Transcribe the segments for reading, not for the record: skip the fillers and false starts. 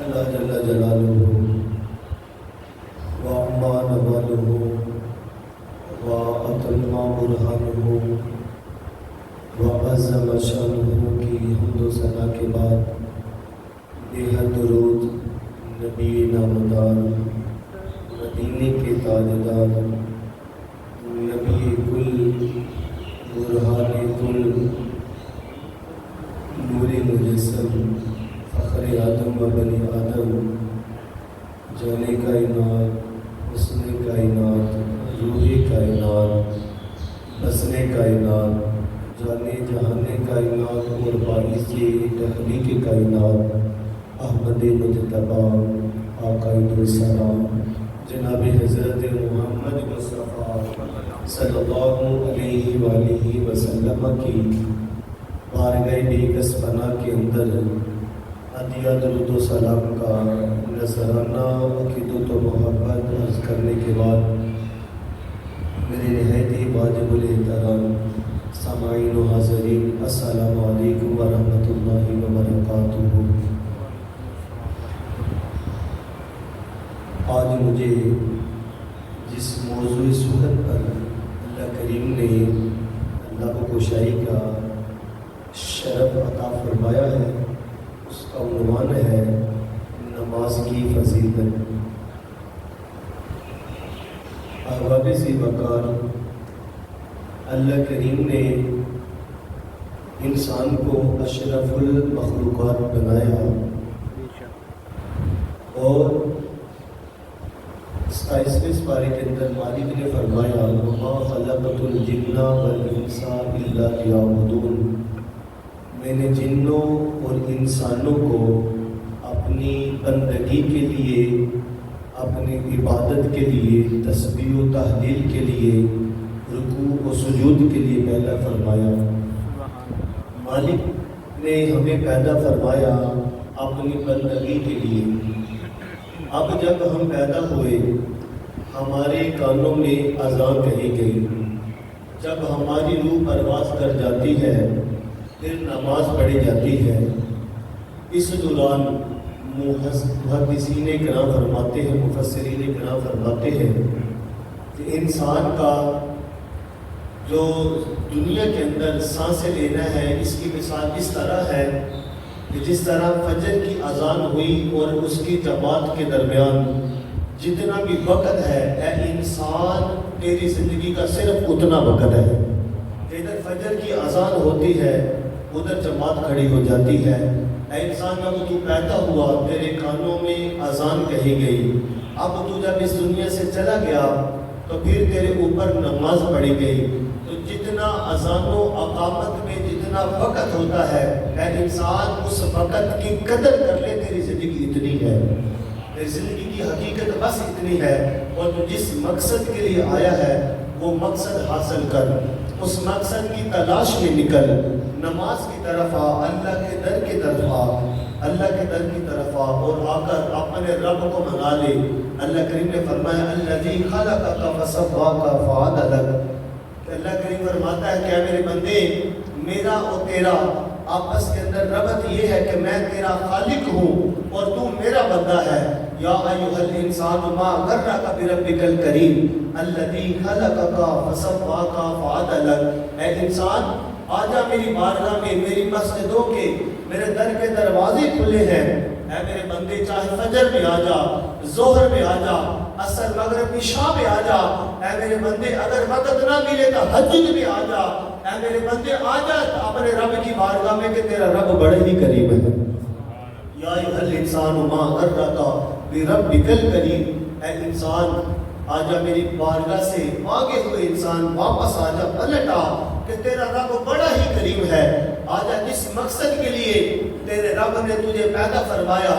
اللہ جل جلالہ وعما نوالہ وأتم برہانہ وعظم شانہ کی حمد و ثنا کے بعد بے حد درود نبی نامدار مدینے کے تاجدار نبی کل برہان کل نور مجسم فخر آدم و بنی آدم جان کائنات حسن کائنات روح کائنات بسن کائنات جانے جہان کائنات اور باعث تخلیق کائنات احمد مجتبی آقا السلام جناب حضرت محمد مصطفیٰ صلی اللہ علیہ وآلہ وسلم کی بارگاہ بیکس پناہ کے اندر عطیہ درود و سلام کا نذرانہ عقیدت و محبت عرض کرنے کے بعد میرے نہایت ہی واجب الاحترام سامعین و حاضرین السلام علیکم ورحمۃ اللہ وبرکاتہ۔ آج مجھے جس موضوع صحبت پر اللہ کریم نے اللہ کو شاعری کا شرف عطا فرمایا ہے اس کا عنوان ہے نماز کی فضیلت۔ احباب سے وقار اللہ کریم نے انسان کو اشرف المخلوقات بنایا اور 27 پارے کے اندر مالک نے فرمایا وما خلقت الجن والانس الا لیعبدون، میں نے جنوں اور انسانوں کو اپنی بندگی کے لیے، اپنی عبادت کے لیے، تسبیح و تحلیل کے لیے، رکوع و سجود کے لیے پیدا فرمایا۔ مالک نے ہمیں پیدا فرمایا اپنی بندگی کے لیے۔ اب جب ہم پیدا ہوئے ہمارے کانوں میں اذان کہی گئی، جب ہماری روح پرواز کر جاتی ہے پھر نماز پڑھی جاتی ہے۔ اس دوران محدثین کرام فرماتے ہیں، مفسرین کرام فرماتے ہیں کہ انسان کا جو دنیا کے اندر سانسیں لینا ہے اس کی مثال اس طرح ہے کہ جس طرح فجر کی اذان ہوئی اور اس کی جماعت کے درمیان جتنا بھی وقت ہے، اے انسان تیری زندگی کا صرف اتنا وقت ہے۔ ادھر فجر کی اذان ہوتی ہے، ادھر جماعت کھڑی ہو جاتی ہے۔ اے انسان جب تو پیدا ہوا تیرے کانوں میں اذان کہی گئی، اب تو جب اس دنیا سے چلا گیا تو پھر تیرے اوپر نماز پڑھی گئی۔ تو جتنا اذان و اقامت میں جتنا وقت ہوتا ہے، اے انسان اس وقت کی قدر کر لے، تیری زندگی اتنی ہے، تیری زندگی کی حقیقت بس اتنی ہے، اور تو جس مقصد کے لیے آیا ہے وہ مقصد حاصل کر، اس مقصد کی تلاش میں نکل، نماز کی طرف آ، اللہ کے در کی طرف آ، اللہ کے در کی طرف آ اور آ کر اپنے رب کو منا لے۔ اللہ کریم نے فرمایا الذی خلقک فسواک فعدلک، اللہ کریم فرماتا ہے کہ میرے بندے، میرا اور تیرا آپس کے اندر ربط یہ ہے کہ میں تیرا خالق ہوں اور تو میرا بندہ ہے۔ یا ایھا الانسان ما غرک بربک الکریم الذی خلقک فسواک فعدلک، اے انسان آجا میری بارگاہ میں، میری مسجدوں کے میرے در کے دروازے کھلے ہیں۔ اے میرے بندے چاہے فجر میں آ جا، ظہر میں آ جا، عصر مغرب عشاء میں آ جا، اے میرے بندے اگر وقت نہ ملے تو تہجد میں آ جا، اے میرے بندے آ جا اپنے رب کی بارگاہ میں کہ تیرا رب بڑے ہی قریب ہے۔ یا ایھا الانسان ما غرک بربک الکریم، اے انسان آجا میری بارگاہ سے آگے ہوئے انسان واپس آجا، پلٹ آ کہ تیرا رب بڑا ہی قریب ہے۔ آجا جس مقصد کے لیے تیرے رب نے تجھے پیدا فرمایا،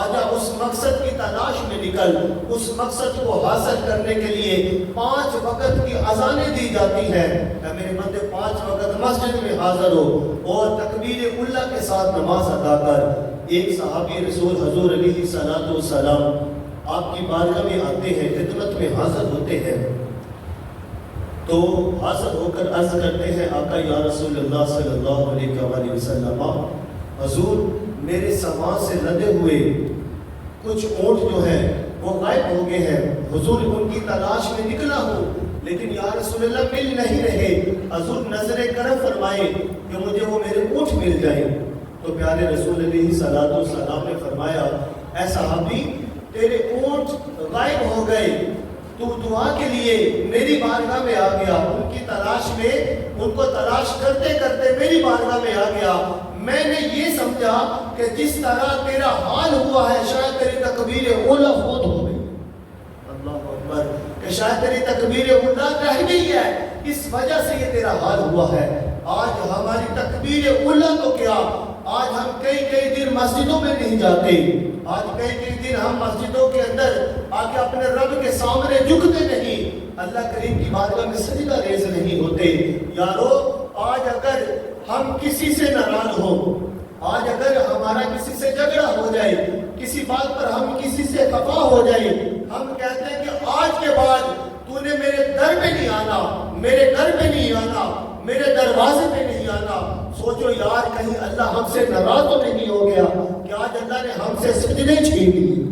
آجا اس مقصد کی تلاش میں نکل، اس مقصد کو حاصل کرنے کے لیے 5 وقت کی اذانیں دی جاتی ہیں۔ اے میرے بندے 5 وقت مسجد میں حاضر ہو اور تکبیر اولیٰ کے ساتھ نماز ادا کر۔ ایک صحابی رسول حضور علیہ السلام آپ کی بارگاہ میں آتے ہیں، خدمت میں حاضر ہوتے ہیں، تو حاضر ہو کر عرض کرتے ہیں آقا یا رسول اللہ صلی اللہ علیہ وسلم، حضور میرے سامان سے لدے ہوئے کچھ اونٹ جو ہے وہ غائب ہو گئے ہیں، حضور ان کی تلاش میں نکلا ہوں لیکن یا رسول اللہ مل نہیں رہے، حضور نظر کرم فرمائے کہ مجھے وہ میرے اونٹ مل جائیں۔ تو پیارے رسول علیہ صلوات والسلام نے فرمایا اے صحابی تیرے اونٹ غائب ہو گئے، تو دعا کے لیے میری بارگاہ میں آ گیا، ان کی تلاش میں ان کو تلاش کرتے کرتے میری بارگاہ میں آ گیا، میں نے یہ سمجھا کہ جس طرح تیرا حال ہوا ہے شاید تیری تکبیر اولا فوت ہو گئی، اللہ اکبر، کہ شاید تیری تکبیر اولا رہ گئی ہے، اس وجہ سے یہ تیرا حال ہوا ہے۔ آج ہماری تکبیر اولا تو کیا، آج ہم کئی دن مسجدوں میں نہیں جاتے، آج کئی دن ہم مسجدوں کے اندر آ کے اپنے رب کے سامنے جھکتے نہیں، اللہ کریم کی بارگاہ میں سجدہ ریز نہیں ہوتے۔ یارو آج اگر ہم کسی سے ناراض ہو، آج اگر ہمارا کسی سے جھگڑا ہو جائے، کسی بات پر ہم کسی سے خفا ہو جائے، ہم کہتے ہیں کہ آج کے بعد تو نے میرے در پہ نہیں آنا، میرے گھر پہ نہیں آنا، میرے دروازے پہ نہیں آنا، سوچو یار کہیں اللہ ہم سے ناراض تو نہیں ہو گیا کہ آج اللہ نے ہم سے سجدے چھین لیے،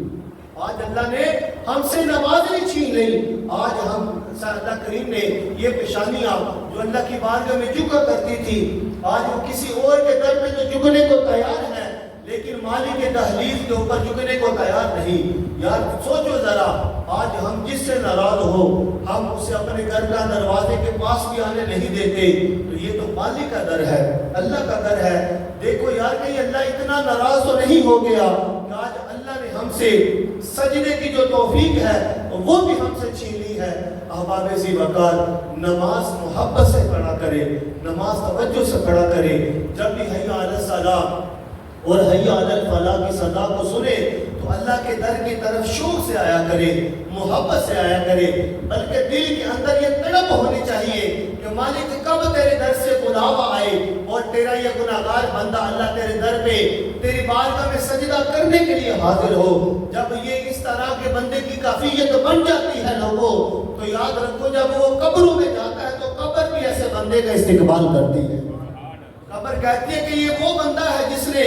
آج اللہ نے ہم سے نمازیں چھین لی، آج ہم اللہ کریم نے یہ پیشانیاں جو اللہ کی بارگاہ میں جھکا کرتی تھی، آج وہ کسی اور کے در پہ تو جھکنے کو تیار ہے لیکن مالک کے دہلیز کے اوپر جھکنے کو تیار نہیں۔ یار سوچو ذرا، آج ہم جس سے ناراض ہو ہم اسے اپنے گھر کا دروازے کے پاس بھی آنے نہیں دیتے، تو یہ تو مالک کا در ہے، اللہ کا در ہے۔ دیکھو یار کہیں اللہ اتنا ناراض تو نہیں ہو گیا کہ آج اللہ نے ہم سے سجدے کی جو توفیق ہے وہ بھی ہم سے چھین لی ہے۔ احباب ذی وقار، نماز محبت سے پڑھا کرے، نماز توجہ سے پڑھا کرے، جب بھی حی علی الصلاۃ اور حی علی الفلاح کی صدا کو سنے تو اللہ کے در کی طرف شوق سے آیا کرے، محبت سے آیا کرے، بلکہ دل کے اندر یہ تڑپ ہونی چاہیے کہ مالک کب تیرے در سے بلاوا آئے اور تیرا یہ گناہگار بندہ اللہ تیرے در پہ تیری بارگاہ میں سجدہ کرنے کے لیے حاضر ہو۔ جب یہ اس طرح کے بندے کی کیفیت بن جاتی ہے لوگوں تو یاد رکھو جب وہ قبروں میں جاتا ہے تو قبر بھی ایسے بندے کا استقبال کرتی ہے، قبر کہتی ہے کہ یہ وہ بندہ ہے جس نے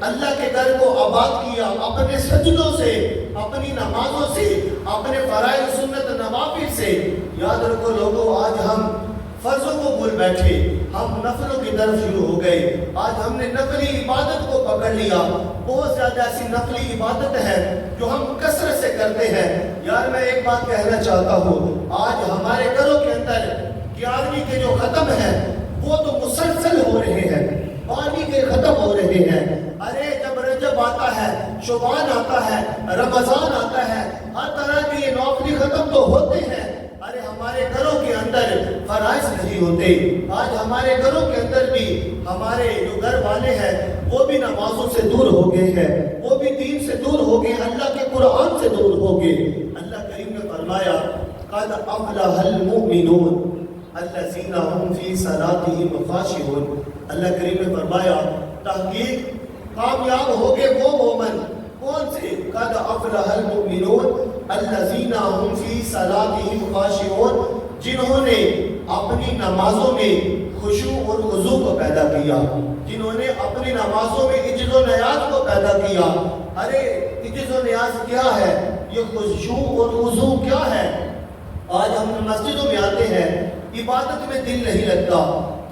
اللہ کے در کو آباد کیا اپنے سجدوں سے، اپنی نمازوں سے، اپنے فرائض سنت نوافل سے۔ یاد رکھو لوگوں آج ہم فرضوں کو بھول بیٹھے، ہم نفلوں کی طرف شروع ہو گئے، آج ہم نے نفلی عبادت کو پکڑ لیا، بہت زیادہ ایسی نفلی عبادت ہے جو ہم کثرت سے کرتے ہیں۔ یار میں ایک بات کہنا چاہتا ہوں، آج ہمارے گھروں کے اندر 11ویں کے جو ختم ہیں وہ تو مسلسل ہو رہے ہیں، 12ویں کے ختم ہو رہے ہیں۔ ارے جب رجب آتا ہے، شعبان آتا ہے، رمضان آتا ہے، ہر طرح کے یہ نوافل ختم تو ہوتے ہیں، ارے ہمارے گھروں کے اندر فرائض نہیں ہوتے۔ آج ہمارے گھروں کے اندر بھی ہمارے جو گھر والے ہیں وہ بھی نمازوں سے دور ہو گئے ہیں، وہ بھی دین سے دور ہو گئے، اللہ کے قرآن سے دور ہو گئے۔ اللہ کریم نے فرمایا قد افلح المؤمنون الذین هم فی صلاتهم خاشعون، اللہ کریم نے فرمایا تحقیق کامیاب ہو گئے وہ مومن، کون سے؟ قد افلح المؤمنون الذین هم فی صلاتهم خاشعون، جنہوں نے اپنی نمازوں میں خشوع اور خضوع کو پیدا کیا، جنہوں نے اپنی نمازوں میں عجز و نیاز کو پیدا کیا۔ ارے عجز و نیاز کیا ہے؟ یہ خشوع اور خضوع کیا ہے؟ آج ہم مسجدوں میں آتے ہیں، عبادت میں دل نہیں لگتا،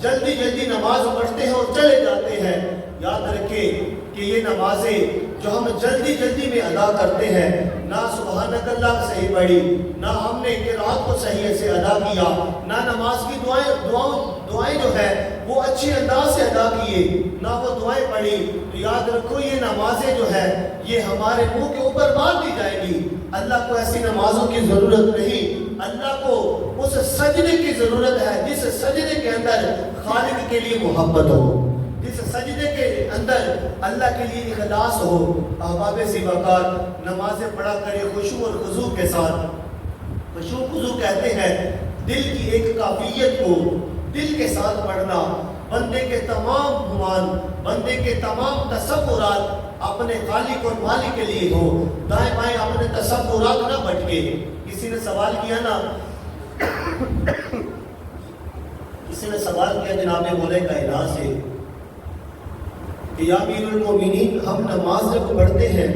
جلدی جلدی نماز پڑھتے ہیں اور چلے جاتے ہیں۔ یاد رکھیں کہ یہ نمازیں جو ہم جلدی جلدی میں ادا کرتے ہیں، نہ سبحانک اللہ صحیح پڑھی، نہ ہم نے قرات کو صحیح سے ادا کیا، نہ نماز کی دعائیں جو ہے وہ اچھے انداز سے ادا کیے، نہ وہ دعائیں پڑھی، تو یاد رکھو یہ نمازیں جو ہے یہ ہمارے منہ کے اوپر مار دی جائے گی۔ اللہ کو ایسی نمازوں کی ضرورت نہیں، اللہ کو اس سجدے کی ضرورت ہے جس سجدے کے اندر خالق کے لیے محبت ہو، جس سجدے کے اندر اللہ کے لیے اخلاص ہو۔ احباب ذی وقار، نمازیں پڑھا کرے خشوع اور خضوع کے ساتھ۔ خشوع خضوع کہتے ہیں دل کی ایک کیفیت کو دل کے ساتھ پڑھنا، بندے کے تمام گمان، بندے کے تمام تصورات اپنے خالق اور مالک کے لیے ہو، دائیں بائیں اپنے تصورات نہ بھٹکے۔ کسی نے سوال کیا نا، کسی نے سوال کیا جناب مولا کائنات سے کہ یا امیر المومنین ہم نماز جب پڑھتے ہیں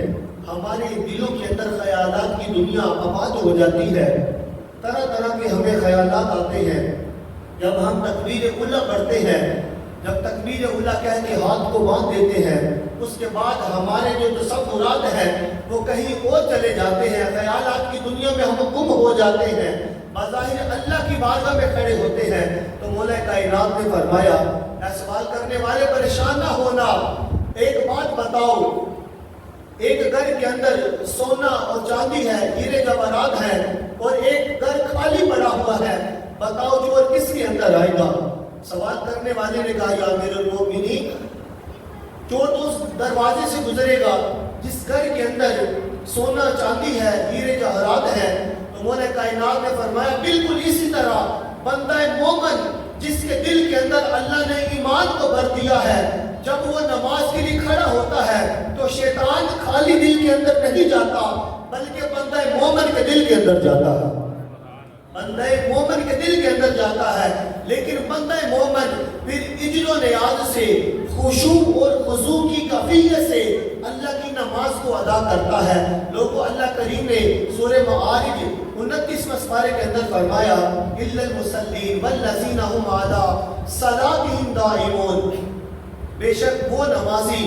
ہمارے دلوں کے اندر خیالات کی دنیا آباد ہو جاتی ہے، طرح طرح کے ہمیں خیالات آتے ہیں۔ جب ہم تکبیر اولیٰ پڑھتے ہیں، جب تکبیر اولیٰ کہہ کے ہاتھ کو باندھ دیتے ہیں، اس کے بعد ہمارے جو تصورات ہیں وہ کہیں اور چلے جاتے ہیں، خیالات کی دنیا میں ہم گم ہو جاتے ہیں، بظاہر اللہ کی بارگاہ میں کھڑے ہوتے ہیں۔ تو مولا کائنات نے فرمایا، اے سوال کرنے والے پریشان نہ ہونا، ایک بات بتاؤ، ایک گھر کے اندر سونا اور چاندی ہے، ہیرے جواہرات ہیں، اور ایک گھر خالی پڑا ہوا ہے، بتاؤ چور کس کے اندر آئے گا؟ سوال کرنے والے نے کہا، یا امیر المومنین، چور تو اس دروازے سے گزرے گا جس گھر کے اندر سونا چاندی ہے، ہیرے جواہرات ہیں۔ تو مولا کائنات نے فرمایا، بالکل اسی طرح بندہ مومن جس کے دل کے اندر اللہ نے ایمان کو بھر دیا ہے، جب وہ نماز کے لیے کھڑا ہوتا ہے تو شیطان خالی دل کے اندر نہیں جاتا، بلکہ بندہ مومن کے دل کے اندر جاتا ہے، بندہ مومن کے دل کے اندر جاتا ہے۔ لیکن بندہ مومن پھر اجل و نیاز سے، خشوع اور خضوع کی کیفیت سے اللہ کی نماز کو ادا کرتا ہے۔ لوگوں، اللہ کریم نے سورہ معارج 29 سپارے کے اندر فرمایا، الا المصلین والذین هم علی صلاتهم دائمون، بے شک وہ نمازی،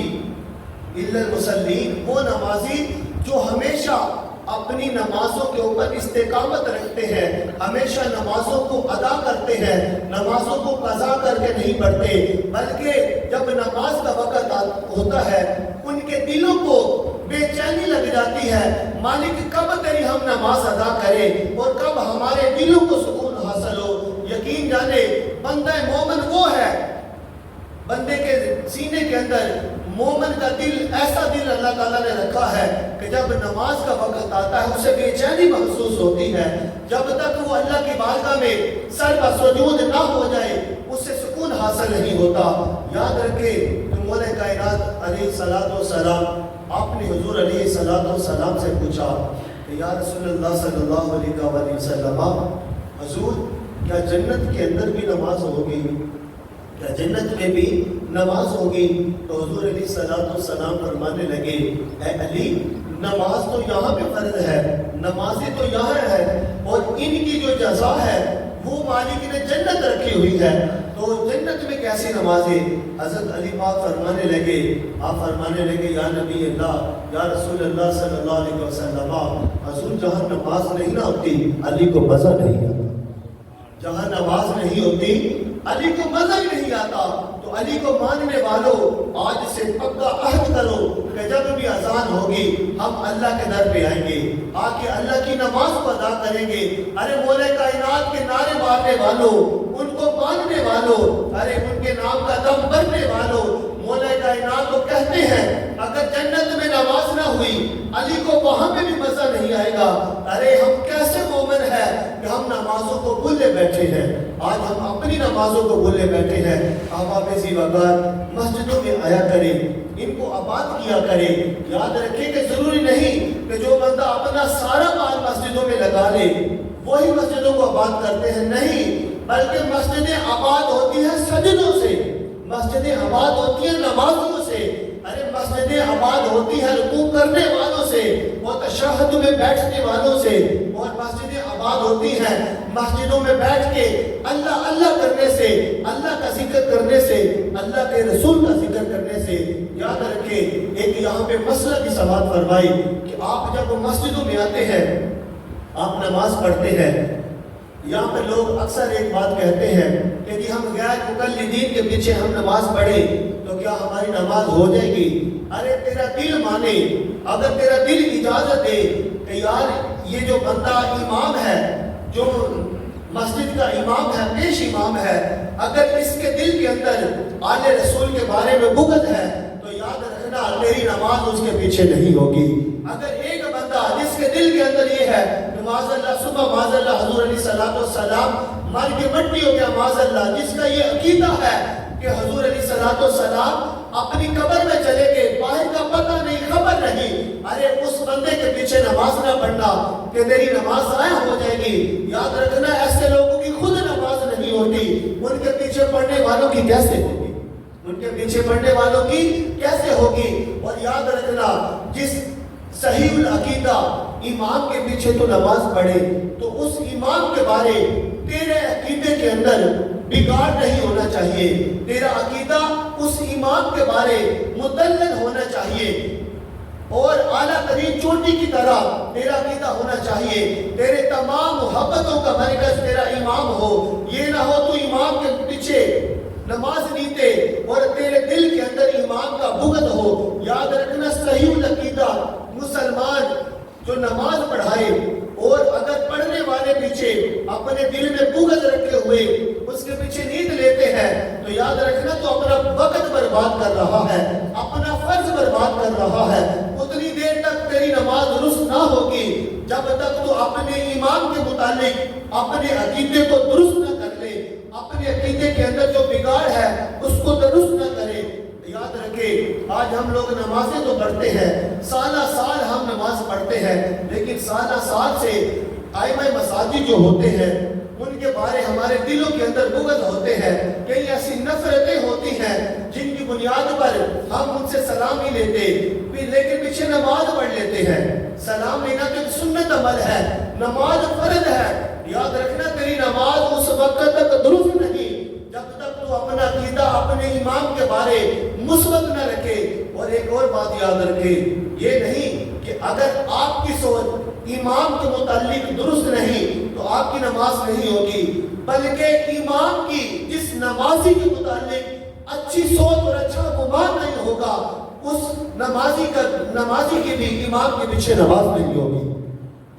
الا المصلین، وہ نمازی جو ہمیشہ اپنی نمازوں کے اوپر استقامت رکھتے ہیں، ہمیشہ نمازوں کو ادا کرتے ہیں، نمازوں کو قضا کر کے نہیں پڑھتے، بلکہ جب نماز کا وقت ہوتا ہے ان کے دلوں کو بے چینی لگ جاتی ہے، مالک کب تیری ہم نماز ادا کریں اور کب ہمارے دلوں کو سکون حاصل ہو۔ یقین جانے بندہ مومن وہ ہے، بندے کے سینے کے اندر مومن کا دل، ایسا دل اللہ تعالیٰ نے رکھا ہے کہ جب نماز کا وقت آتا ہے اسے بے چینی محسوس ہوتی ہے، جب تک وہ اللہ کی بارگاہ میں سر بسجود نہ ہو جائے اسے سکون حاصل نہیں ہوتا۔ یاد رکھے کہ مولا کائنات علیہ الصلوۃ والسلام، آپ نے حضور علیہ الصلوۃ والسلام سے پوچھا کہ یا رسول اللہ صلی اللہ علیہ وآلہ وسلم، حضور کیا جنت کے اندر بھی نماز ہوگی؟ کیا جنت میں بھی نماز ہوگی؟ تو حضور علیہ الصلوۃ والسلام فرمانے لگے، اے علی، نماز تو یہاں پہ فرض ہے، نمازیں تو یہاں ہے، اور ان کی جو جزا ہے وہ مالک نے جنت رکھی ہوئی ہے، تو جنت میں کیسی نمازیں؟ حضرت علی پاک فرمانے لگے، آپ فرمانے لگے، یا نبی اللہ، یا رسول اللہ صلی اللہ علیہ وسلم، حضور جہاں نماز نہیں نہ ہوتی علی کو مزہ نہیں آتا، جہاں نماز نہیں ہوتی علی کو مزہ ہی نہیں آتا۔ تو علی کو ماننے والوں آج سے پکا عہد کرو کہ جب بھی اذان ہوگی ہم اللہ کے در پہ آئیں گے، آ کے اللہ کی نماز کو ادا کریں گے۔ ارے مولا کائنات کے نعرے مارنے والوں، ان کو ماننے والوں، ارے ان کے نام کا دم بھرنے والوں، مولا کائنات کو کہتے ہیں اگر جنت میں نماز نہ ہوئی علی کو وہاں پہ بھی مزہ نہیں آئے گا۔ ارے ہم کیسے مومن ہیں کہ ہم نمازوں کو بھولے بیٹھے ہیں، آج ہم اپنی نمازوں کو بھولے بیٹھے ہیں۔ احباب ذی وقار، مسجدوں میں آیا کریں، ان کو آباد کیا کریں۔ یاد رکھیں کہ ضروری نہیں کہ جو بندہ اپنا سارا مال مسجدوں میں لگا لے وہی مسجدوں کو آباد کرتے ہیں، نہیں، بلکہ مسجدیں آباد ہوتی ہیں سجدوں سے، مسجدیں آباد ہوتی ہیں نمازوں سے، ارے مسجدیں آباد ہوتی ہیں رکوع کرنے والوں سے اور تشہد میں بیٹھنے والوں سے، اور مسجدیں آباد ہوتی ہیں مسجدوں میں بیٹھ کے اللہ اللہ کرنے سے، اللہ کا ذکر کرنے سے، اللہ کے رسول کا ذکر کرنے سے۔ یاد رکھیں ایک یہاں پہ مسئلہ کی سماعت فرمائی کہ آپ جب مسجدوں میں آتے ہیں، آپ نماز پڑھتے ہیں، یہاں پہ لوگ اکثر ایک بات کہتے ہیں کہ جی ہم غیر مقلدین کے پیچھے ہم نماز پڑھیں تو کیا ہماری نماز ہو جائے گی؟ ارے تیرا دل مانے، اگر تیرا دل اجازت دے کہ یار یہ جو بندہ امام ہے، جو مسجد کا امام ہے، پیش امام ہے، اگر اس کے دل کے اندر آل رسول کے بارے میں بغض ہے تو یاد رکھنا تیری نماز اس کے پیچھے نہیں ہوگی۔ اگر ایک بندہ جس کے دل کے اندر یہ ہے کہ معاذ اللہ صبح معاذ اللہ حضور علیہ الصلوۃ والسلام مر کے مٹی ہو گیا، معاذ اللہ، جس کا یہ عقیدہ ہے کہ حضور علیہ الصلوۃ والسلام اپنی قبر میں چلے گئے، باہر کا پتہ نہیں، خبر نہیں، ارے اس بندے کے پیچھے نماز نہ پڑھنا کہ تیری نماز ضائع ہو جائے گی۔ یاد رکھنا ایسے لوگوں کی خود نماز نہیں ہوتی، ان کے پیچھے پڑھنے والوں کی کیسے ہوگی، ان کے پیچھے پڑھنے والوں کی کیسے ہوگی؟ اور یاد رکھنا جس صحیح العقیدہ امام کے پیچھے تو نماز پڑھے تو اس امام کے بارے تیرے عقیدے کے اندر بگاڑ نہیں ہونا چاہیے، تیرا عقیدہ اس امام کے بارے مدلل ہونا چاہیے اور اعلیٰ ترین چوٹی کی طرح تیرا عقیدہ ہونا چاہیے، تیرے تمام محبتوں کا مرکز تیرا امام ہو، یہ نہ ہو تو امام کے پیچھے نماز نیتے اور تیرے دل کے اندر امام کا بغض ہو۔ یاد رکھنا صحیح العقیدہ مسلمان جو نماز پڑھائے اور اگر پڑھنے والے پیچھے اپنے دل میں بغض رکھے ہوئے اس کے پیچھے نیند لیتے ہیں تو یاد رکھنا تو اپنا وقت برباد کر رہا ہے، اپنا فرض برباد کر رہا ہے۔ اتنی دیر تک تیری نماز درست نہ ہوگی جب تک تو اپنے امام کے متعلق اپنے عقیدے کو درست نہ کر لے، اپنے عقیدے کے اندر جو بگاڑ ہے اس کو درست نہ کرے۔ یاد رکھے آج ہم لوگ نمازیں تو پڑھتے ہیں، سالہ سال ہم نماز پڑھتے ہیں، لیکن سالہ سال سے ائمہ مساجد جو ہوتے ہیں ان کے بارے ہمارے دلوں کے اندر بغض ہوتے ہیں، کئی ایسی نفرتیں ہوتی ہیں جن کی بنیاد پر ہم ان سے سلام نہیں لیتے لیکن پیچھے نماز پڑھ لیتے ہیں۔ سلام لینا تو ایک سنت عمل ہے، نماز فرض ہے۔ یاد رکھنا تیری نماز اس وقت تک درست نہیں جب تک تو اپنا عقیدہ اپنے امام کے بارے مثبت نہ رکھے۔ اور ایک اور بات یاد رکھے، یہ نہیں کہ اگر آپ کی سوچ امام کے متعلق درست نہیں تو آپ کی نماز نہیں ہوگی، بلکہ امام کی جس نمازی کے متعلق اچھی سوچ اور اچھا گمان نہیں ہوگا اس نمازی کی بھی امام کے پیچھے نماز نہیں ہوگی۔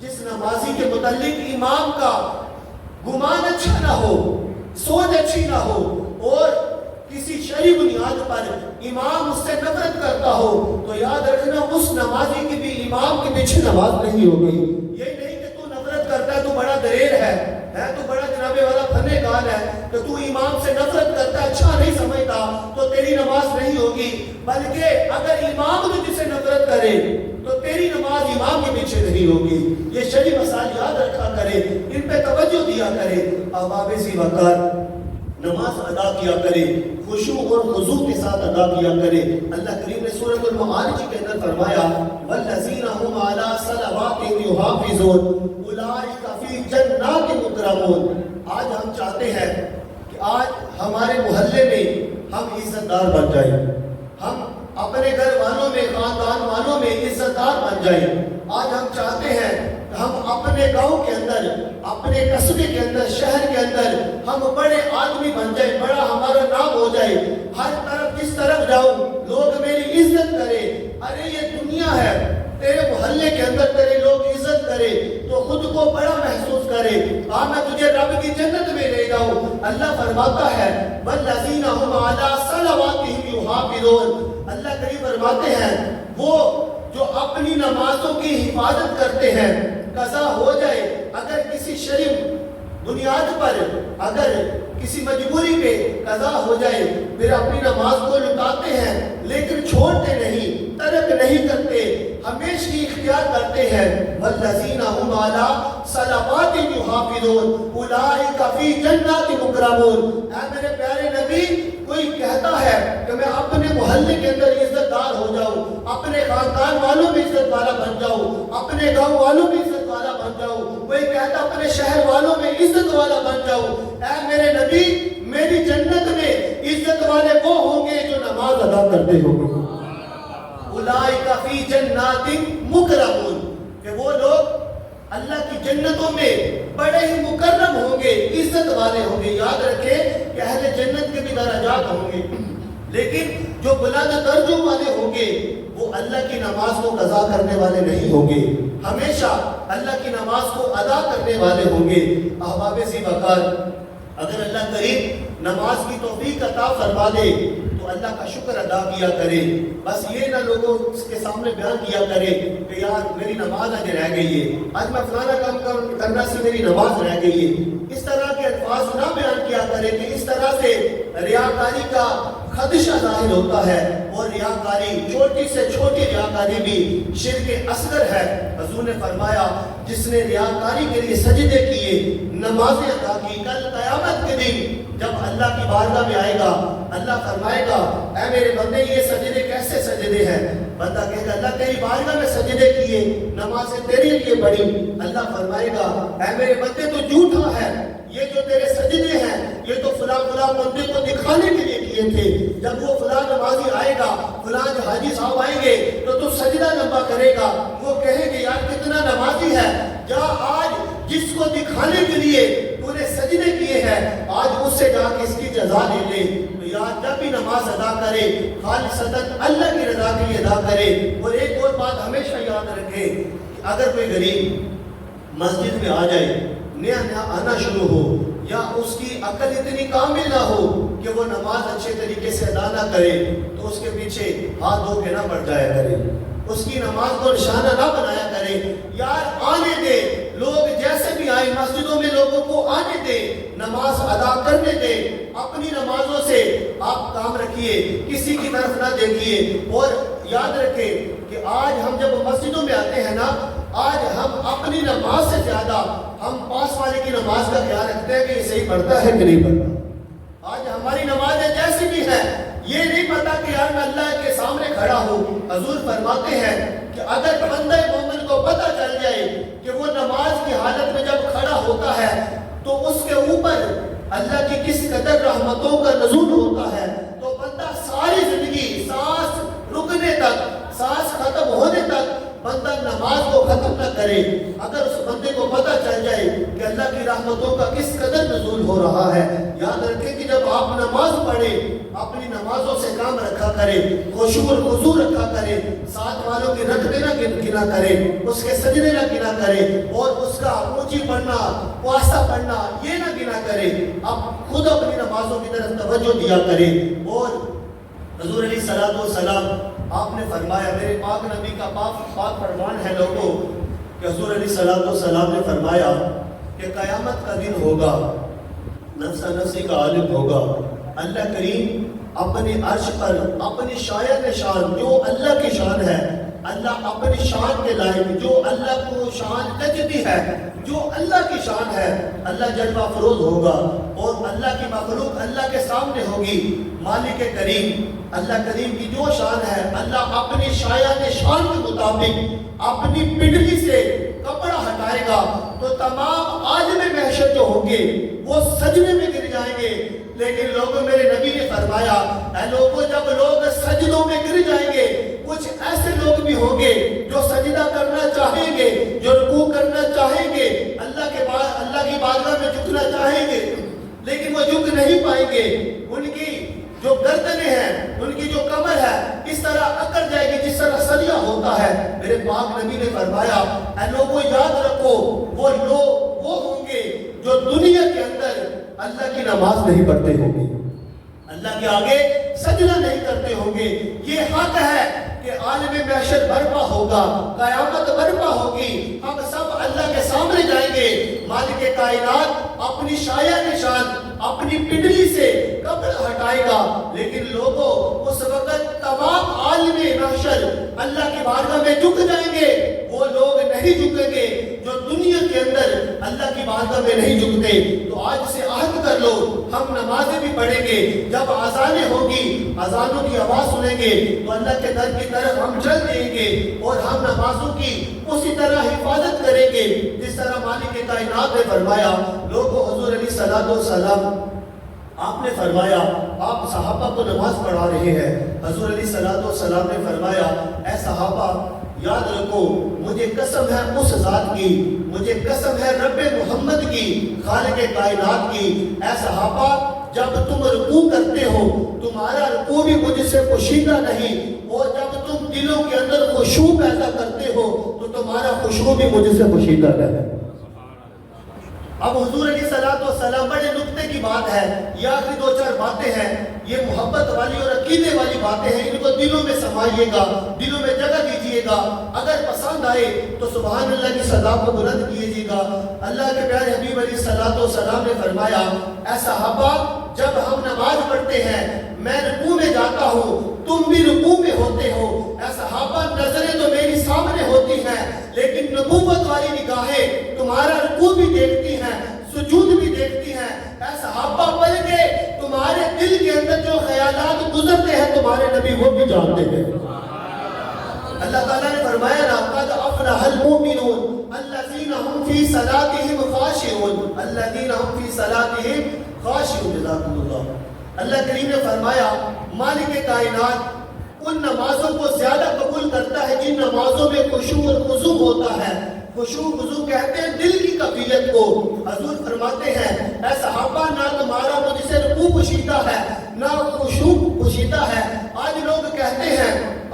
جس نمازی کے متعلق امام کا گمان اچھا نہ ہو، سوچ اچھی نہ ہو اور کسی شرعی بنیاد پر امام اس سے نفرت کرتا ہو تو یاد رکھنا اس نمازی کی بھی امام کے پیچھے نماز نہیں ہوگی۔ یہ نہیں کہ تو نفرت کرتا ہے تو بڑا دلیر ہے تو بڑا جناب والا فنے گال ہے کہ تو امام سے نفرت کرتا ہے، اچھا نہیں سمجھتا تو تیری نماز نہیں ہوگی، بلکہ اگر امام نے جسے نفرت کرے تو تیری نماز امام کے پیچھے نہیں ہوگی۔ یہ شرعی مسائل یاد رکھا کرے، ان پہ توجہ دیا کرے، احباب ذی وقار نماز ادا کیا کرے، خشوع اور خضوع کے ساتھ ادا کیا کرے۔ اللہ کریم نے سورۃ المعارج کے اندر فرمایا والذین هم علی صلواتهم یحافظون اولئک فی جنات مکرمون۔ آج ہم چاہتے ہیں کہ آج ہمارے محلے میں ہم عزت دار بن جائیں، ہم اپنے گھر والوں میں خاندان والوں میں عزت دار بن جائیں۔ آج ہم چاہتے ہیں کہ ہم اپنے گاؤں کے اندر، اپنے قصبے کے اندر، شہر کے اندر ہم بڑے آدمی بن جائیں، بڑا ہمارا نام ہو جائے، ہر طرف جس طرف جاؤں لوگ میری عزت کرے۔ ارے یہ دنیا ہے، تیرے محلے کے اندر تیرے لوگ عزت کرے تو خود کو بڑا محسوس کرے، میں تجھے رب کی جنت میں لے جاؤں۔ اللہ فرماتا ہے والذین هم علی صلواتهم یحافظون، اللہ کریم فرماتے ہیں وہ جو اپنی نمازوں کی حفاظت کرتے ہیں، قضا ہو جائے اگر کسی شرعی بنیاد پر، اگر کسی مجبوری پہ قضا ہو جائے پھر اپنی نماز کو لٹاتے ہیں لیکن چھوڑتے نہیں، ترک نہیں کرتے، ہمیشہ اختیار کرتے ہیں۔ والذین هم علی صلواتهم یحافظون اولئک فی جنات مکرمون۔ اے میرے پیارے نبی، کوئی کہتا ہے کہ میں اپنے محلے کے اندر عزت دار ہو جاؤں، اپنے خاندان والوں میں عزت والا بن جاؤں، اپنے گاؤں والوں میں عزت والا بن جاؤں، کوئی کہتا اپنے شہر والوں میں عزت والا بن جاؤں۔ اے میرے نبی، میری جنت میں عزت والے وہ ہوں گے جو نماز ادا کرتے ہوں گے۔ اولئک فی جنات مکرمون، کہ وہ لوگ اللہ کی جنتوں میں بڑے ہی مکرم ہوں گے، عزت والے ہوں گے۔ یاد رکھے کہ اہل جنت کے بھی درجات ہوں گے، لیکن جو بلند درجوں والے ہوں گے وہ اللہ کی نماز کو قضا کرنے والے نہیں ہوں گے، ہمیشہ اللہ کی نماز کو ادا کرنے والے ہوں گے۔ احباب ذی وقار، اگر اللہ کریم نماز کی توفیق عطا فرما دے تو اللہ کا شکر ادا کیا کرے، بس یہ نہ لوگوں کے سامنے بیان کیا کرے کہ یار میری نماز آج رہ گئی ہے، آج میں فلانا کام کرنا سے میری نماز رہ گئی ہے۔ اس طرح کے الفاظ نہ بیان کیا کرے کہ اس طرح سے ریاکاری کا خدشہ ظاہر ہوتا ہے، اور ریاکاری، چھوٹی سے چھوٹی ریاکاری بھی شرک اصغر ہے۔ حضور نے فرمایا جس نے ریاکاری کے لیے سجدے کیے، نمازیں ادا کی، کل قیامت کے دن جب اللہ کی بارگاہ میں آئے گا، اللہ فرمائے گا اے میرے بندے یہ سجدے کیسے سجدے ہیں؟ بندہ کہے گا اللہ تیری بارگاہ میں سجدے کیے، نمازیں تیرے لیے پڑھی۔ اللہ فرمائے گا اے میرے بندے تو جھوٹا ہے، یہ جو تیرے سجدے ہیں یہ تو فلاں فلاں بندے کو دکھانے کے لیے کیے تھے، جب وہ فلاں نمازی آئے گا، فلاں حاجی صاحب آئیں گے تو سجدہ لمبا کرے گا، وہ کہیں گے یار کتنا نمازی ہے، جا آج جس کو دکھانے کے لیے تو نے سجدے کیے ہیں آج اس سے جا کے اس کی جزا لے لے۔ تو یار جب بھی نماز ادا کرے خالصتاً اللہ کی رضا کے لیے ادا کرے۔ اور ایک اور بات ہمیشہ یاد رکھے، اگر کوئی غریب مسجد میں آ جائے، نیا نیا آنا شروع ہو، یا اس کی عقل اتنی کامل نہ ہو کہ وہ نماز اچھے طریقے سے ادا نہ کرے، تو اس کے پیچھے ہاتھ دھو کے نہ پڑ جایا کرے، اس کی نماز کو نشانہ نہ بنایا کرے۔ یار آنے دے، لوگ جیسے بھی آئے مسجدوں میں لوگوں کو آنے دے، نماز ادا کرنے دے، اپنی نمازوں سے آپ کام رکھیے، کسی کی طرف نہ دیکھیے۔ اور یاد رکھیں کہ آج ہم جب مسجدوں میں آتے ہیں نا، آج ہم اپنی نماز سے زیادہ ہم پاس والے کی نماز کا خیال رکھتے ہیں کہ یہ صحیح پڑھتا ہے کہ نہیں پڑھتا۔ آج ہماری نمازیں جیسی بھی ہیں، یہ نہیں پتا کہ یار میں اللہ کے سامنے کھڑا ہوں۔ حضور فرماتے ہیں کہ اگر بندہ مومن کو پتہ چل جائے کہ وہ نماز کی حالت میں جب کھڑا ہوتا ہے تو اس کے اوپر اللہ کی کس قدر رحمتوں کا نزول ہوتا ہے، تو بندہ ساری زندگی سانس رکنے تک، سانس ختم ہونے تک بندہ نماز کو ختم نہ کرے۔ اگر اس بندے کو پتہ چل جائے کہ اللہ کی رحمتوں کا کس قدر نزول ہو رہا ہے، یاد رکھیں کہ جب آپ نماز پڑھیں اپنی نمازوں سے کام رکھا کرے، خشوع اور خضوع رکھا کرے، ساتھ والوں کے رکھنے نہ گنا کرے، اس کے سجدے نہ گنا کرے، اور اس کا اونچی پڑھنا، واسطہ پڑھنا یہ نہ گنا کرے، اب خود اپنی نمازوں کی طرف توجہ دیا کرے۔ اور حضور علیہ الصلوۃ والسلام آپ نے فرمایا، میرے پاک نبی کا پاک فرمان ہے لوگوں کہ حضور علیہ الصلوۃ والسلام نے فرمایا کہ قیامت کا دن ہوگا، نفس نفسی کا عالم ہوگا، اللہ کریم اپنے عرش پر اپنی شایان شان، جو اللہ کی شان ہے، اللہ اپنی شان کے لائق، جو اللہ کو شان جچتی ہے، جو اللہ کی شان ہے، اللہ جلوہ فروز ہوگا، اور اللہ کی مخلوق اللہ کے سامنے ہوگی۔ مالک کریم، اللہ کریم کی جو شان ہے، اللہ اپنی شایان شان کے مطابق اپنی پنڈلی سے کپڑا ہٹائے گا تو تمام عالم محشر جو ہوں گے وہ سجدے میں گر جائیں گے۔ لیکن لوگوں، میرے نبی نے فرمایا اے لوگوں، جب لوگ سجدوں میں گر جائیں گے، کچھ ایسے لوگ بھی ہوں گے جو سجدہ کرنا چاہیں گے، جو رکوع کرنا چاہیں گے، اللہ کی بارگاہ میں جھکنا چاہیں گے، لیکن وہ جھک نہیں پائیں گے۔ ان کی جو گردنیں ہیں، ان کی جو کمر ہے اس طرح اکڑ جائے گی جس طرح سریا ہوتا ہے۔ میرے پاک نبی نے فرمایا اے لوگوں یاد رکھو، وہ لوگ وہ ہوں گے جو دنیا کے اندر اللہ کی نماز نہیں پڑھتے ہوں گے، اللہ کے آگے سجدہ نہیں کرتے ہوں گے۔ یہ حق ہے کہ عالم محشر برپا ہوگا، قیامت برپا ہوگی، ہم سب اللہ کے سامنے جائیں گے۔ مالک کائنات اپنی شایان شان اپنی پنڈلی سے کپڑا ہٹائے گا، لیکن لوگوں اس وقت تمام عالم محشر اللہ کی بارگاہ میں جھک جائیں گے۔ وہ لوگ نہیں جھکیں گے جو دنیا کے اندر اللہ کی بارگاہ میں نہیں جھکتے۔ تو آج سے عہد کر لو، ہم نمازیں بھی پڑھیں گے، جب اذانیں ہوگی، اذانوں کی آواز سنیں گے تو اللہ کے در کی طرف ہم چل دیں گے، اور ہم نمازوں کی اسی طرح حفاظت کریں گے جس طرح مالک کائنات نے فرمایا۔ لوگوں، حضور علیہ الصلوۃ والسلام آپ نے فرمایا، آپ صحابہ کو نماز پڑھا رہے ہیں، حضور علیہ الصلوۃ والسلام نے فرمایا اے صحابہ یاد رکھو، مجھے قسم ہے اس ذات کی، مجھے قسم ہے رب محمد کی، خالق کائنات کی، اے صحابہ جب تم رکوع کرتے ہو تمہارا رکوع بھی مجھ سے پوشیدہ نہیں، اور جب تم دلوں کے اندر خشوع پیدا کرتے ہو تو تمہارا خشوع بھی مجھ سے پوشیدہ ہے۔ اب حضور علیہ الصلوۃ والسلام بڑے نکتے کی بات ہے، یہ آخری 2-4 باتیں ہیں، یہ محبت والی اور عقیدے والی باتیں ہیں، ان کو دلوں میں سمائیے گا، دلوں میں جگہ دیجیے گا، اگر پسند آئے تو سبحان اللہ کی صدا کو بلند کیجیے گا۔ اللہ کے پیارے حبیب علیہ الصلوۃ والسلام نے فرمایا، اے صحابہ جب ہم نماز پڑھتے ہیں میں رکوع میں جاتا ہوں تم بھی رکوع میں ہوتے ہو، اے صحابہ نظریں تو میری سامنے ہوتی ہیں لیکن نبوت والی نگاہیں تمہارا رکوع بھی دیکھتی ہیں، سجود بھی دیکھتی ہیں، اے صحابہ بلکہ تمہارے دل کے اندر جو خیالات گزرتے ہیں تمہارے نبی وہ بھی جانتے ہیں۔ اللہ تعالیٰ نے فرمایا نا قد افلح المؤمنون الذین هم فی صلاتهم خاشعون الذین هم فی صلاتهم خاشعون۔ جزاکم اللہ۔ اللہ کریم نے فرمایا مالک کائنات ان نمازوں کو زیادہ قبول کرتا ہے جن نمازوں میں خشوع اور خضوع ہوتا ہے۔ خشوع خضوع کہتے ہیں دل کی کیفیت کو۔ حضور فرماتے ہیں اے صحابہ نہ تمہارا مجھ سے رکوع پوشیدہ ہے نہ خشوع پوشیدہ ہے۔ آج لوگ کہتے ہیں،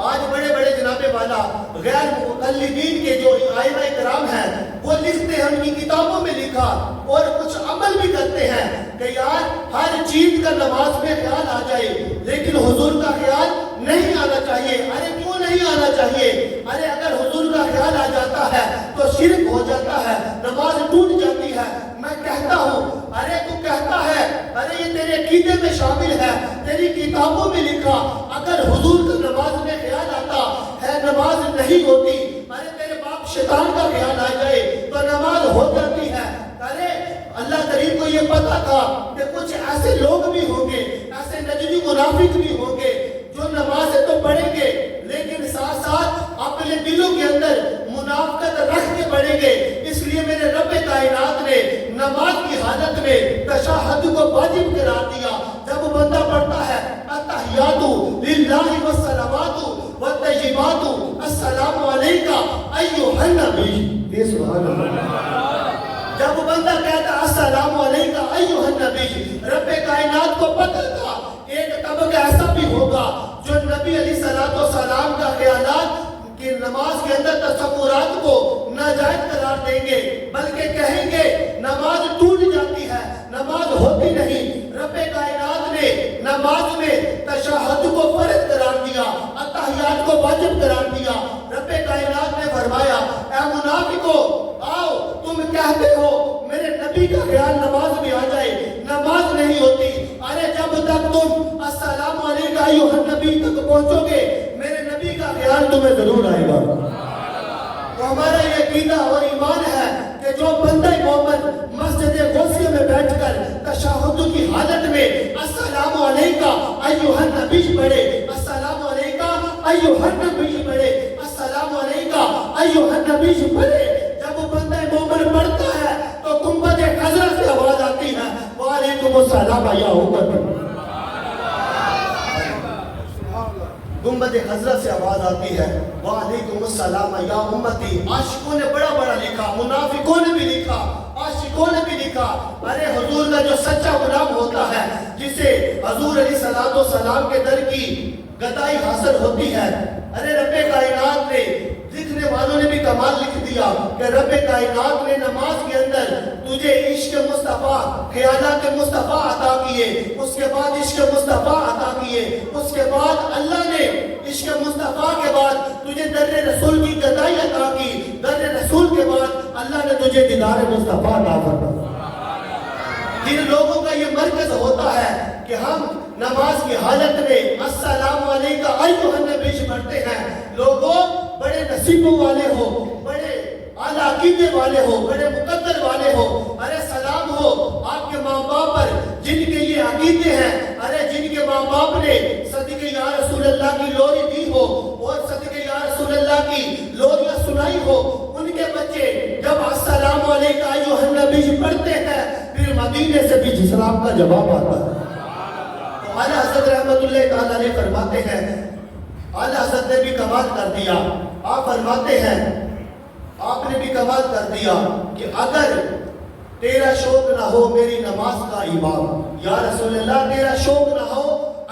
آج بڑے بڑے جناب والا غیر مقلدین کے جو ائمہ کرام ہیں وہ لکھتے ہیں، ان کی کتابوں میں لکھا اور کچھ عمل بھی کرتے ہیں کہ یار ہر چیز کا نماز میں خیال آ جائے لیکن حضور کا خیال نہیں آنا چاہیے۔ ارے کیوں نہیں آنا چاہیے؟ ارے اگر حضور کا خیال آ جاتا ہے تو شرک ہو جاتا ہے، نماز ٹوٹ جاتی ہے۔ میں کہتا ہوں ارے تو کہتا ہے، ارے یہ تیرے عقیدے میں شامل ہے، تیری کتابوں میں لکھا، اگر حضور کا نماز میں خیال آتا ہے نماز نہیں ہوتی۔ ارے تیرے باپ شیطان کا خیال آ جائے تو نماز ہو جاتی ہے۔ ارے اللہ کریم کو یہ پتا تھا کہ کچھ ایسے لوگ بھی ہوں گے، ایسے نجدی منافق بھی ہوں گے جو نمازیں تو پڑھیں گے لیکن ساتھ ساتھ اپنے دلوں کے اندر منافقت رکھ کے پڑھیں گے۔ اس لیے میرے رب کائنات نے نماز کی حالت میں تشہد کو واجب قرار دیا۔ جب بندہ پڑھتا ہے التحیات للہ والصلوات والطیبات السلام علیکہ ایھا النبی، سبحان اللہ، جب بندہ کہتا السلام علیکہ ایھا النبی، رب کائنات کو پتہ تھا ایک طبقہ ایسا بھی ہوگا جو نبی علیہ الصلوۃ والسلام کا خیالات کہ نماز کے اندر تصورات کو ناجائز قرار دیں گے بلکہ کہیں گے نماز ٹوٹ جاتی ہے، نماز ہوتی نہیں۔ رب کائنات نے نماز میں تشہد کو فرض قرار دیا، التحیات کو واجب قرار دیا۔ رب کائنات نے فرمایا اے منافقو آؤ تم کہتے ہو میرے نبی کا خیال نماز میں آ جائے، نماز نہیں ہوتی۔ ارے جب تک تم السلام علیکہ ایھا النبی تک پہنچو گے میرے نبی کا خیال تمہیں ضرور آئے گا۔ تو ہمارا یہ عقیدہ اور ایمان ہے کہ جو بندہ مومن مسجد غوثیہ میں بیٹھ کر تشہد کی حالت میں السلام علیکہ ایھا النبی پڑھے، السلام علیکہ ایھا النبی پڑھے، السلام علیکہ ایھا النبی پڑھے، جب بندہ مومن پڑھتا ہے تو گنبد خضرا سے آواز آتی ہے وعلیکم السلام یا امت، گنبد خضرا سے آواز آتی ہے وعلیکم السلام یا امتی۔ عاشقوں نے بڑا بڑا لکھا، منافقوں نے بھی لکھا، عاشقوں نے بھی لکھا۔ ارے حضور کا جو سچا غلام ہوتا ہے جسے حضور علیہ الصلوۃ والسلام کے در کی گدائی حاصل ہوتی ہے، ارے رب کائنات نے لکھنے والوں نے بھی کمال لکھ دیا کہ رب کائنات نے نماز کے اندر تجھے عشق مصطفیٰ، خیالات مصطفیٰ عطا کیے، اس کے بعد عشق مصطفیٰ عطا کیے، اس کے بعد اللہ نے عشق مصطفیٰ کے بعد تجھے در رسول کی گدائی عطا کی، در رسول کے بعد اللہ نے تجھے دیدار مصطفیٰ عطا فرمایا۔ جن لوگوں کا یہ مرکز ہوتا ہے کہ ہم نماز کی حالت میں السلام علیکہ ایھا النبی پڑھتے ہیں، لوگوں بڑے نصیبوں والے ہو، بڑے اعلیٰ عقیدے والے ہو، بڑے مقدر والے ہو، ارے سلام ہو آپ کے ماں باپ پر جن کے یہ عقیدے ہیں، ارے جن کے ماں باپ نے صدقے یا رسول اللہ کی لوری دی ہو اور صدقے یا رسول اللہ کی لوریاں سنائی ہو، ان کے بچے جب السلام علیکہ ایھا النبی پڑھتے ہیں پھر مدینے سے بھی اسلام کا جواب آتا ہے۔ تو اعلیٰ حضرت رحمت اللہ تعالیٰ علیہ فرماتے ہیں، اعلیٰ حضرت نے بھی کمال کر دیا، آپ فرماتے ہیں آپ نے بھی کمال کر دیا کہ اگر تیرا شوق نہ ہو میری نماز کا امام، یا رسول اللہ تیرا شوق نہ ہو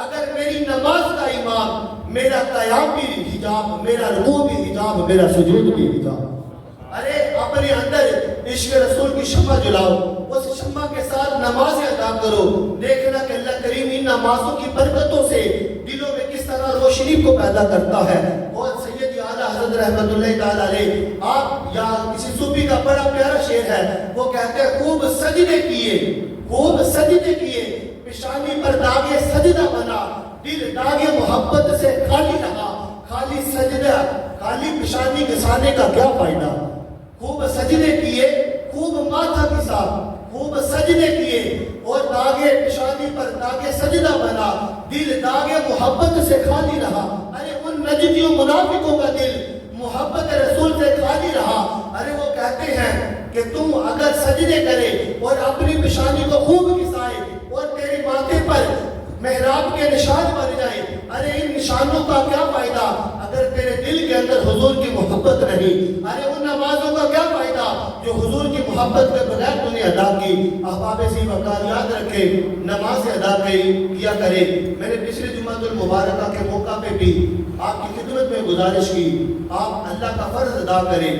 اگر میری نماز کا امام، میرا قیام بھی حجاب، میرا رکوع بھی حجاب، میرا سجود بھی حجاب۔ ارے اپنے اندر عشق رسول کی شمع جلاؤ، اس شمع کے ساتھ نمازیں ادا کرو، دیکھنا کہ اللہ کریم ان نمازوں کی برکتوں سے دلوں میں کس طرح روشنی کو پیدا کرتا ہے۔ اور سید اعلیٰ حضرت رحمت اللہ تعالیٰ علیہ، آپ یا کسی صوفی کا بڑا پیارا شعر ہے، وہ کہتے ہیں خوب سجدے کیے، خوب سجدے کیے، پیشانی پر داغ سجدہ بنا، دل داغ محبت سے خالی رہا، خالی سجدہ، خالی پیشانی گھسانے کا کیا فائدہ۔ خوب سجدے کیے، خوب ماتھا گھسا، خوب سجدے کیے، اور داغ پیشانی پر داغ سجدہ بنا، دل داغ محبت سے خالی رہا۔ ارے ان نجدیوں منافقوں کا دل محبت رسول سے خالی رہا۔ ارے وہ کہتے ہیں کہ تم اگر سجدے کرے اور اپنی پیشانی کو خوب گھسائے اور تیرے ماتھے پر محراب کے نشان بن جائے، ارے ان نشانوں کا کیا فائدہ اگر تیرے دل کے اندر حضور کی محبت نہیں؟ ارے ان نمازوں کا کیا فائدہ جو حضور کی محبت کے بغیر تو نے ادا کی۔ احباب سی وقار یاد رکھے، نماز ادا کیا کرے۔ میں نے پچھلے جمعۃ المبارکہ کے موقع پہ بھی آپ کی خدمت میں گزارش کی، آپ اللہ کا فرض ادا کریں،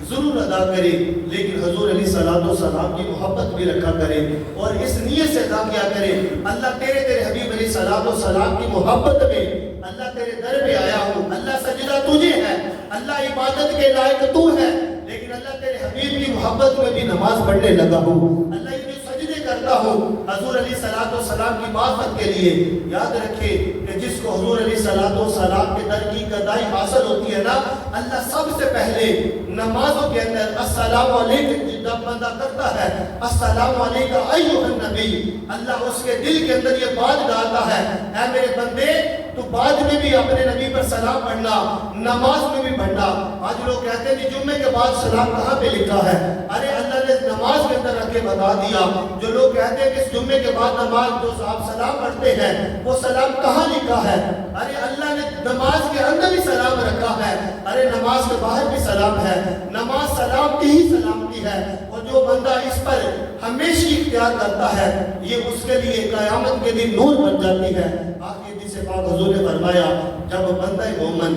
ضرور ادا کرے، لیکن حضور علیہ الصلوۃ والسلام کی محبت بھی رکھا کرے اور اس نیت سے ادا کیا کرے، اللہ تیرے حبیب علیہ الصلوۃ والسلام کی محبت میں اللہ تیرے در پہ آیا ہوں، اللہ سجدہ تجھے ہے، اللہ عبادت کے لائق تو ہے، لیکن اللہ تیرے حبیب کی محبت میں بھی نماز پڑھنے لگا ہوں، اللہ یہ جو سجدے کرتا ہوں حضور علیہ الصلوۃ والسلام کی معرفت کے لیے۔ یاد رکھے کہ جس کو حضور علیہ الصلوۃ والسلام کے در کی گدائی حاصل ہوتی ہے نا، اللہ سب سے پہلے نمازوں کے اندر السلام علیکم جب بندہ کرتا ہے، السلام علیکم ایھا النبی، اللہ اس کے دل کے اندر یہ بات ڈالتا ہے، اے میرے بندے تو بعد میں بھی اپنے نبی پر سلام پڑھنا، نماز میں بھی پڑھنا۔ آج لوگ کہتے ہیں کہ جمعے کے بعد سلام کہاں پہ لکھا ہے؟ ارے اللہ نے نماز کے اندر رکھ کے بتا دیا۔ جو لوگ کہتے ہیں کہ اس جمعے کے بعد نماز جو آپ سلام پڑھتے ہیں وہ سلام کہاں لکھا ہے؟ ارے اللہ نے نماز کے اندر بھی سلام رکھا ہے، ارے نماز کے باہر بھی سلام ہے، نماز سلام کی ہی سلامتی ہے، اور جو بندہ اس پر ہمیشہ اختیار کرتا ہے یہ اس کے لیے قیامت کے دن نور بن جاتی ہے۔ آخر سے پاک حضور نے فرمایا جب بندہ مومن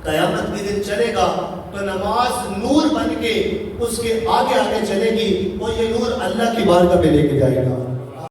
قیامت کے دن چلے گا تو نماز نور بن کے اس کے آگے آگے چلے گی اور یہ نور اللہ کی بارگاہ میں لے کے جائے گا۔